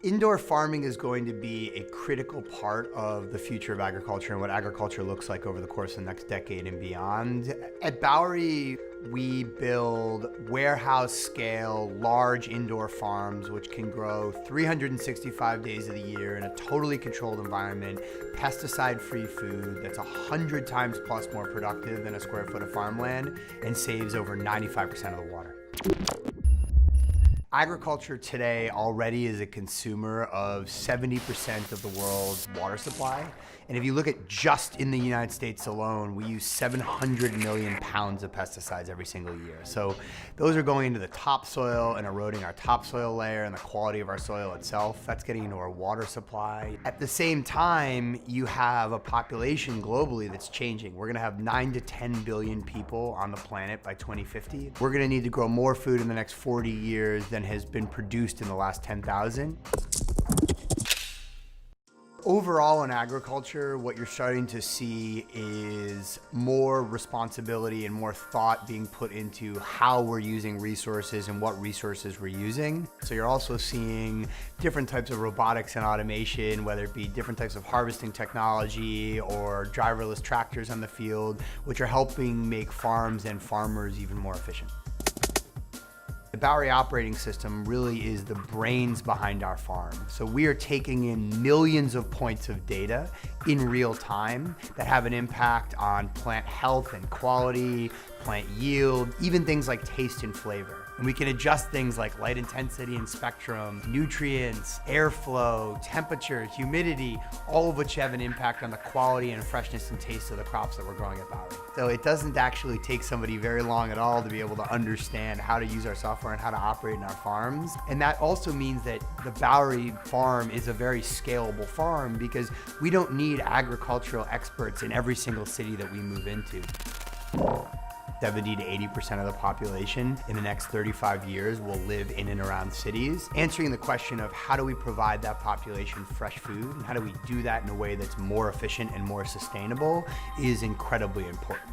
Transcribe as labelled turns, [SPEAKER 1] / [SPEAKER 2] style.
[SPEAKER 1] Indoor farming is going to be a critical part of the future of agriculture and what agriculture looks like over the course of the next decade and beyond. At Bowery, we build warehouse scale, large indoor farms which can grow 365 days of the year in a totally controlled environment, pesticide-free food that's 100 times plus more productive than a square foot of farmland and saves over 95% of the water. Agriculture today already is a consumer of 70% of the world's water supply. And if you look at just in the United States alone, we use 700 million pounds of pesticides every single year. So those are going into the topsoil and eroding our topsoil layer and the quality of our soil itself. That's getting into our water supply. At the same time, you have a population globally that's changing. We're gonna have 9 to 10 billion people on the planet by 2050. We're gonna need to grow more food in the next 40 years than has been produced in the last 10,000. Overall in agriculture, what you're starting to see is more responsibility and more thought being put into how we're using resources and what resources we're using. So you're also seeing different types of robotics and automation, whether it be different types of harvesting technology or driverless tractors on the field, which are helping make farms and farmers even more efficient. The Bowery operating system really is the brains behind our farm. So we are taking in millions of points of data in real time that have an impact on plant health and quality, plant yield, even things like taste and flavor. And we can adjust things like light intensity and spectrum, nutrients, airflow, temperature, humidity, all of which have an impact on the quality and freshness and taste of the crops that we're growing at Bowery. So it doesn't actually take somebody very long at all to be able to understand how to use our software and how to operate in our farms. And that also means that the Bowery farm is a very scalable farm because we don't need agricultural experts in every single city that we move into. 70 to 80% of the population in the next 35 years will live in and around cities. Answering the question of how do we provide that population fresh food and how do we do that in a way that's more efficient and more sustainable is incredibly important.